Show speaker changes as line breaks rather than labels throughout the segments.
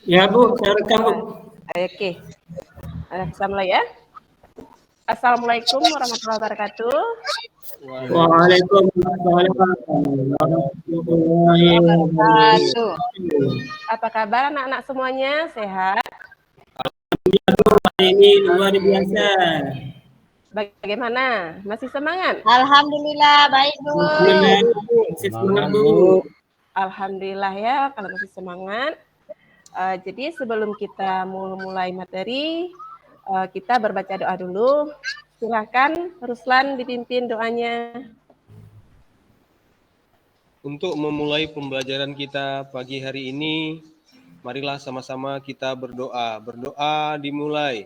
Ya Bu, saya rekam Bu.
Oke. Assalamualaikum ya. Assalamualaikum warahmatullahi wabarakatuh.
Waalaikumsalam warahmatullahi wabarakatuh.
Apa kabar anak-anak semuanya? Sehat?
Hari ini luar biasa.
Bagaimana? Masih semangat?
Alhamdulillah baik Bu.
Masih semangat Bu.
Alhamdulillah ya kalau masih semangat. Jadi sebelum kita mulai materi, kita berbaca doa dulu. Silakan Ruslan dipimpin doanya.
Untuk memulai pembelajaran kita pagi hari ini, marilah sama-sama kita berdoa. Berdoa dimulai.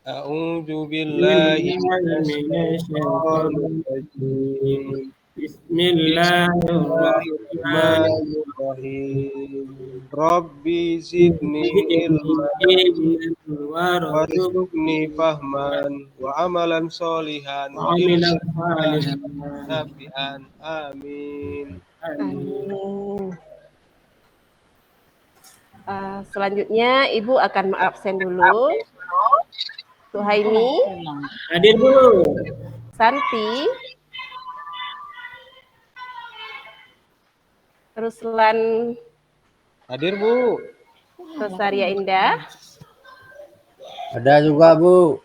A'udzu billahi minasyaitonir rajim. Bismillahirrahmanirrahim. Rabbi zidni ilman warzuqni fahman wa amalan sholihan wa ilman nafi'an. Amin.
Amin. Selanjutnya Ibu akan absen dulu. Suhaimi,
Hadir Bu.
Santi, Ruslan,
Hadir Bu.
Rosaria Indah,
Ada juga Bu.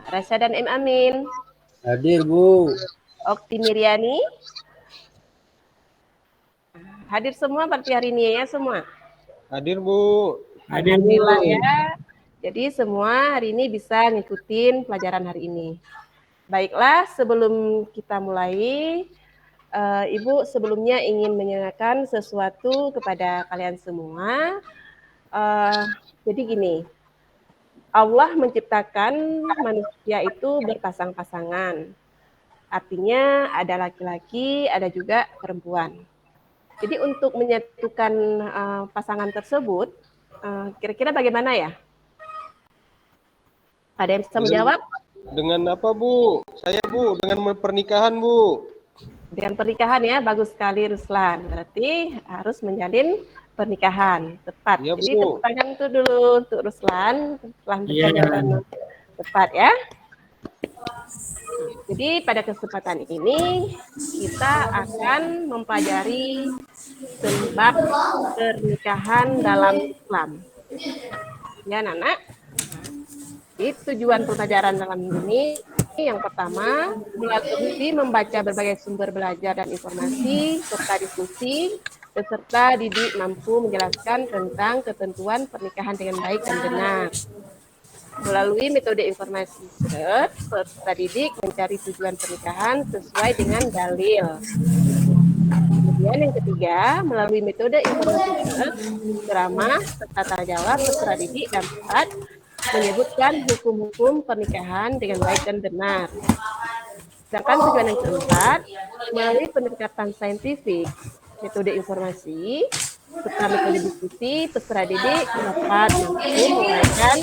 Rasya dan M. Amin,
Hadir Bu.
Okti Miriani. Hadir semua berarti hari ini ya semua.
Hadir Bu.
Hadir Bu.
Alhamdulillah ya. Jadi semua hari ini bisa ngikutin pelajaran hari ini. Baiklah, sebelum kita mulai, Ibu sebelumnya ingin menanyakan sesuatu kepada kalian semua. Jadi gini, Allah menciptakan manusia itu berpasang-pasangan. Artinya ada laki-laki, ada juga perempuan. Jadi untuk menyatukan pasangan tersebut, kira-kira bagaimana ya? Ada yang bisa menjawab?
Dengan apa Bu? Saya Bu, dengan pernikahan Bu.
Dengan pernikahan ya, bagus sekali Ruslan. Berarti harus menjalin pernikahan, tepat.
Ya,
jadi
Bu.
tepuk tangan itu dulu untuk Ruslan, telah menjawab tepat ya. Jadi pada kesempatan ini kita akan mempelajari sebab pernikahan dalam Islam. Ya, Nana. Jadi tujuan pembelajaran dalam ini yang pertama, melalui membaca berbagai sumber belajar dan informasi serta diskusi, peserta didik mampu menjelaskan tentang ketentuan pernikahan dengan baik dan benar. Melalui metode informasi search, peserta didik mencari tujuan pernikahan sesuai dengan dalil. Kemudian yang ketiga, melalui metode informasi search, ceramah, serta tanya jawab, peserta didik dapat menyebutkan hukum-hukum pernikahan dengan baik dan benar. Sedangkan tujuan yang keempat, melalui pendekatan saintifik, metode informasi, serta metode diskusi, peserta didik dapat mampu menguraikan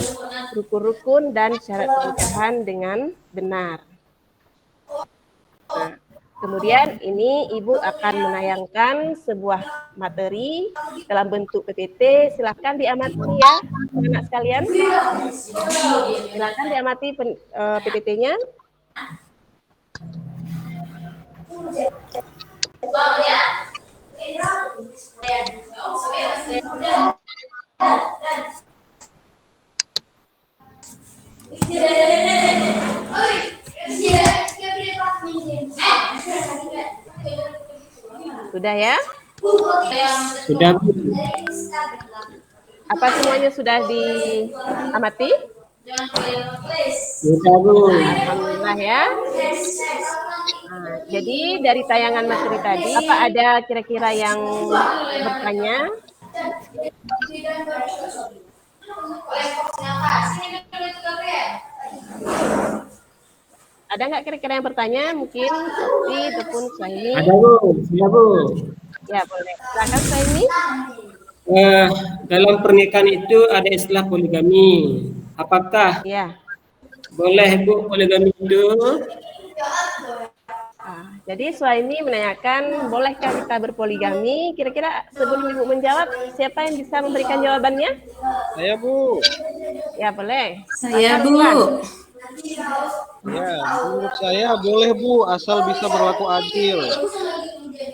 rukun-rukun dan syarat pernikahan dengan benar. Nah, kemudian ini Ibu akan menayangkan sebuah materi dalam bentuk PPT. Silakan diamati ya, anak sekalian. Silakan diamati PPT-nya. Sudah ya?
Sudah Bu.
Apa semuanya sudah diamati?
Sudah Bu.
Alhamdulillah ya. Nah, jadi dari tayangan materi tadi, apa ada kira-kira yang bertanya? Ada nggak kira-kira yang bertanya? Mungkin Sofi ataupun Suhaimi?
Ada Bu. Sudah Bu.
Ya boleh. Silakan Suhaimi.
Dalam pernikahan itu ada istilah poligami. Apakah
Ya.
boleh Bu poligami itu?
Jadi Suhaimi menanyakan, bolehkah kita berpoligami? Kira-kira sebelum Ibu menjawab, siapa yang bisa memberikan jawabannya?
Saya Bu.
Ya, boleh.
Saya, Bu.
Ya, menurut saya boleh Bu, asal bisa berlaku adil.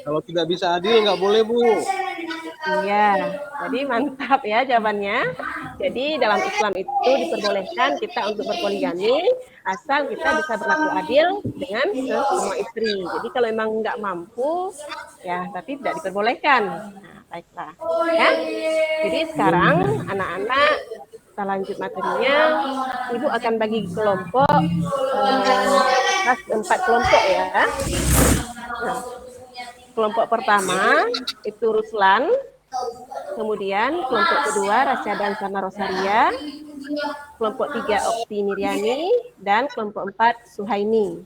Kalau tidak bisa adil nggak boleh Bu.
Iya, jadi mantap ya jawabannya. Jadi dalam Islam itu diperbolehkan kita untuk berpoligami asal kita bisa berlaku adil dengan semua istri. Jadi kalau memang nggak mampu, ya tapi tidak diperbolehkan. Nah, baiklah. Ya. Jadi sekarang anak-anak kita lanjut materinya. Ibu akan bagi kelompok, 4 kelompok ya. Nah, kelompok pertama itu Ruslan, kemudian kelompok kedua Rasyadan sama Rosaria, kelompok 3 Okti Miriani, dan kelompok 4 Suhaimi.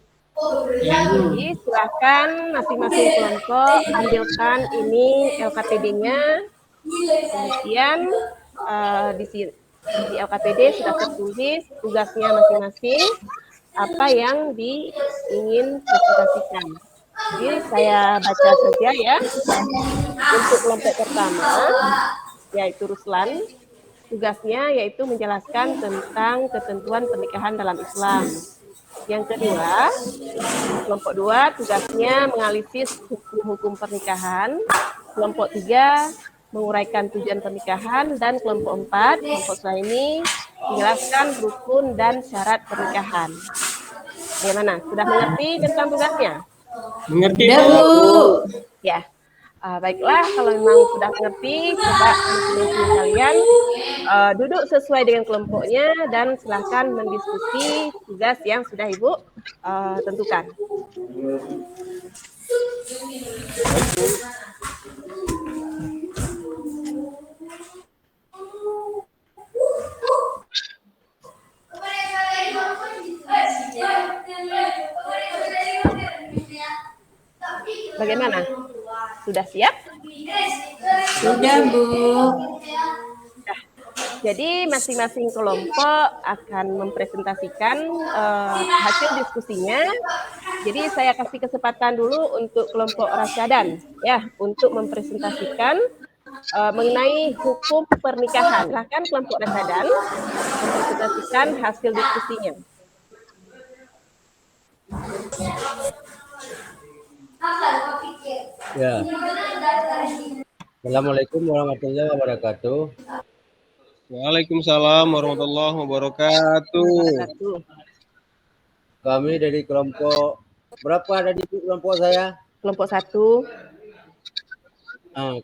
Jadi silakan masing-masing kelompok ambilkan ini LKPD-nya, kemudian di LKPD sudah tertulis tugasnya masing-masing, apa yang ingin presentasikan. Jadi saya baca saja ya. Untuk kelompok pertama, yaitu Ruslan, tugasnya yaitu menjelaskan tentang ketentuan pernikahan dalam Islam. Yang kedua, kelompok 2 tugasnya menganalisis hukum-hukum pernikahan. Kelompok 3 menguraikan tujuan pernikahan, dan kelompok 4, kelompok Suhaimi, menjelaskan rukun dan syarat pernikahan. Bagaimana? Sudah mengerti tentang tugasnya?
Mengerti
Udah,
Bu?
Ya, baiklah kalau memang sudah mengerti, coba masing-masing kalian duduk sesuai dengan kelompoknya dan silakan mendiskusi tugas yang sudah Ibu tentukan. Bagaimana? Sudah siap?
Sudah, Bu.
Nah, jadi masing-masing kelompok akan mempresentasikan hasil diskusinya. Jadi saya kasih kesempatan dulu untuk kelompok Rasyadan ya untuk mempresentasikan mengenai hukum pernikahan. Silakan kelompok Rasyadan mempresentasikan hasil diskusinya.
Ya. Assalamualaikum warahmatullahi wabarakatuh.
Waalaikumsalam warahmatullahi wabarakatuh.
Kami dari kelompok berapa ada di kelompok saya?
Kelompok 1.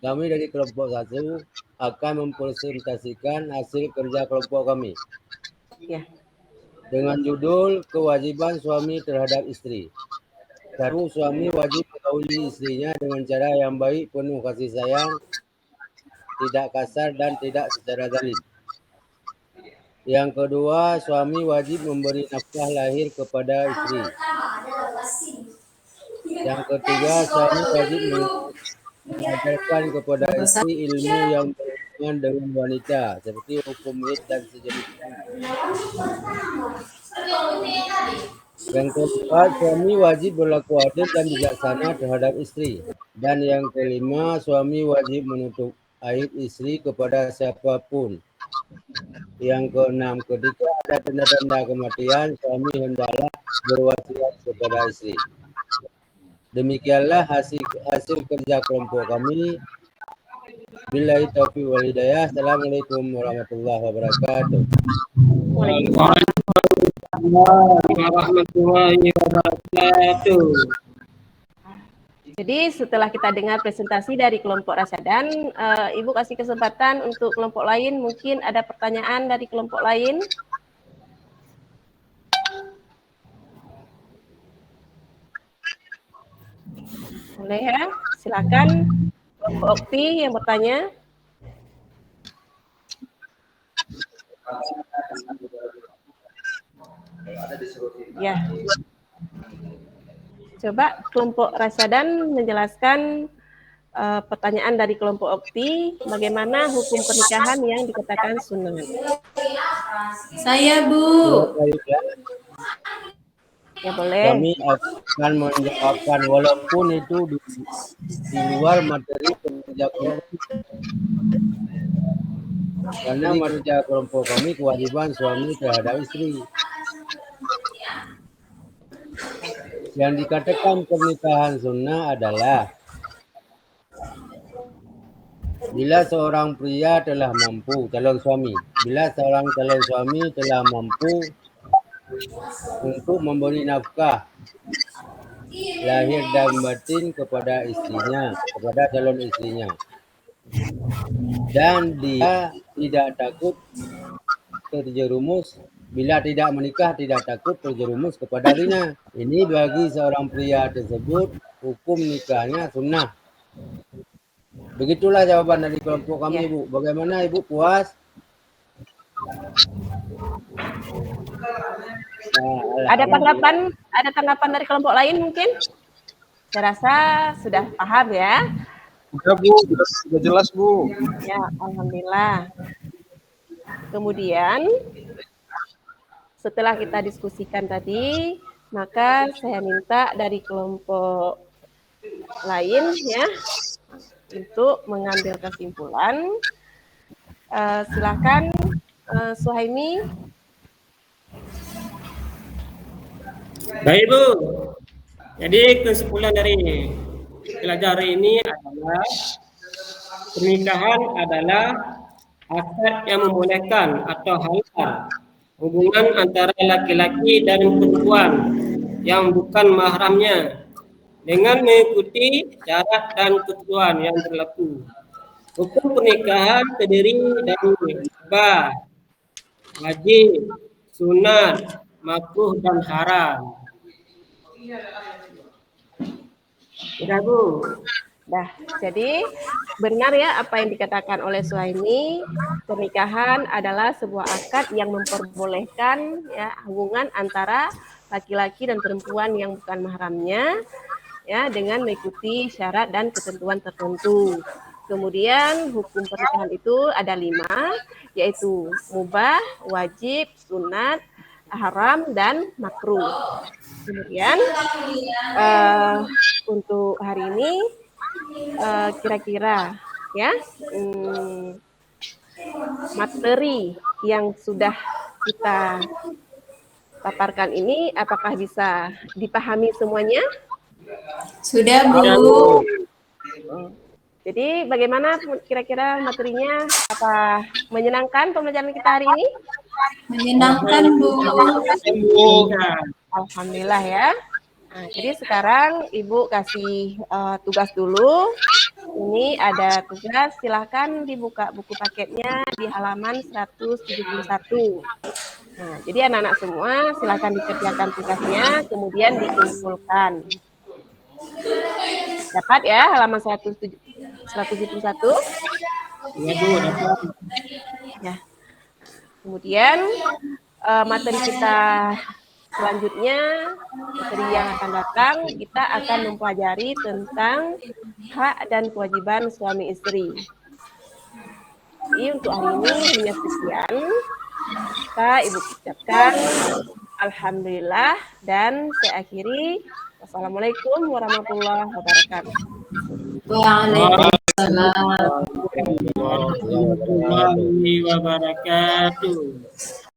Kami dari kelompok 1 akan mempresentasikan hasil kerja kelompok kami.
Ya.
Dengan judul kewajiban suami terhadap istri. 1. Suami wajib menggauli istrinya dengan cara yang baik, penuh kasih sayang, tidak kasar dan tidak secara zalim. Yang kedua, suami wajib memberi nafkah lahir kepada istri. Yang ketiga, suami wajib mengajarkan kepada istri ilmu yang berhubungan dengan wanita, seperti hukum haid dan sejenisnya. Yang keempat, suami wajib berlaku adil dan bijaksana terhadap istri. Dan yang kelima, suami wajib menutup aib istri kepada siapapun. Yang keenam, ketika ada tanda-tanda kematian, suami hendaklah berwasiat kepada istri. Demikianlah hasil kerja kelompok kami. Billahi taufiq wal hidayah. Assalamualaikum warahmatullahi wabarakatuh.
Warahmatullahi wabarakatuh.
Jadi setelah kita dengar presentasi dari kelompok Rasyadan, Ibu kasih kesempatan untuk kelompok lain. Mungkin ada pertanyaan dari kelompok lain. Boleh ya, silakan kelompok Okti yang bertanya. Ya. Coba kelompok Rasyadan menjelaskan pertanyaan dari kelompok Okti, bagaimana hukum pernikahan yang dikatakan sunnah.
Saya, Bu.
Ya boleh.
Kami akan menjawabkan walaupun itu di luar materi kerja kelompok. Karena kerja kelompok kami kewajiban suami terhadap istri. Yang dikatakan pernikahan sunnah adalah bila seorang pria telah mampu, calon suami, bila seorang calon suami telah mampu untuk memberi nafkah lahir dan batin kepada istrinya, kepada calon istrinya. Dan dia tidak takut terjerumus, bila tidak menikah tidak takut terjerumus kepada zina. Ini bagi seorang pria tersebut hukum nikahnya sunnah. Begitulah jawaban dari kelompok kami, Ibu. Bagaimana Ibu, puas?
Ada tanggapan dari kelompok lain mungkin? Saya rasa sudah paham ya.
Udah Bu, sudah jelas Bu.
Ya, alhamdulillah. Kemudian setelah kita diskusikan tadi, maka saya minta dari kelompok lain ya untuk mengambil kesimpulan. Silakan Suhaimi.
Baik Bu. Jadi kesimpulan dari pelajaran hari ini adalah pernikahan adalah akad yang membolehkan atau halal hubungan antara laki-laki dan perempuan yang bukan mahramnya dengan mengikuti syarat dan ketentuan yang berlaku. Hukum pernikahan terdiri dari mubah, wajib, sunat, makruh dan haram.
Sudah Bu. Dah, jadi benar ya apa yang dikatakan oleh Suhaimi, pernikahan adalah sebuah akad yang memperbolehkan ya hubungan antara laki-laki dan perempuan yang bukan mahramnya ya dengan mengikuti syarat dan ketentuan tertentu. Kemudian hukum pernikahan itu ada 5, yaitu mubah, wajib, sunat, haram, dan makruh. Kemudian untuk hari ini kira-kira ya materi yang sudah kita paparkan ini apakah bisa dipahami semuanya?
Sudah, Bu.
Jadi bagaimana kira-kira materinya? Apa menyenangkan pembelajaran kita hari ini?
Menyenangkan, Bu.
Alhamdulillah ya. Nah, jadi sekarang Ibu kasih tugas dulu. Ini ada tugas, silahkan dibuka buku paketnya di halaman 171. Nah, jadi anak-anak semua silahkan dikerjakan tugasnya, kemudian dikumpulkan. Dapat ya halaman 171?
Ya Bu, dapat.
Ya. Kemudian materi kita selanjutnya, materi yang akan datang, kita akan mempelajari tentang hak dan kewajiban suami istri. Jadi untuk hari ini hanya sekian. Kita Ibu ucapkan alhamdulillah dan saya akhiri. Wassalamualaikum warahmatullahi wabarakatuh.
Waalaikumsalam.
Warahmatullahi wabarakatuh.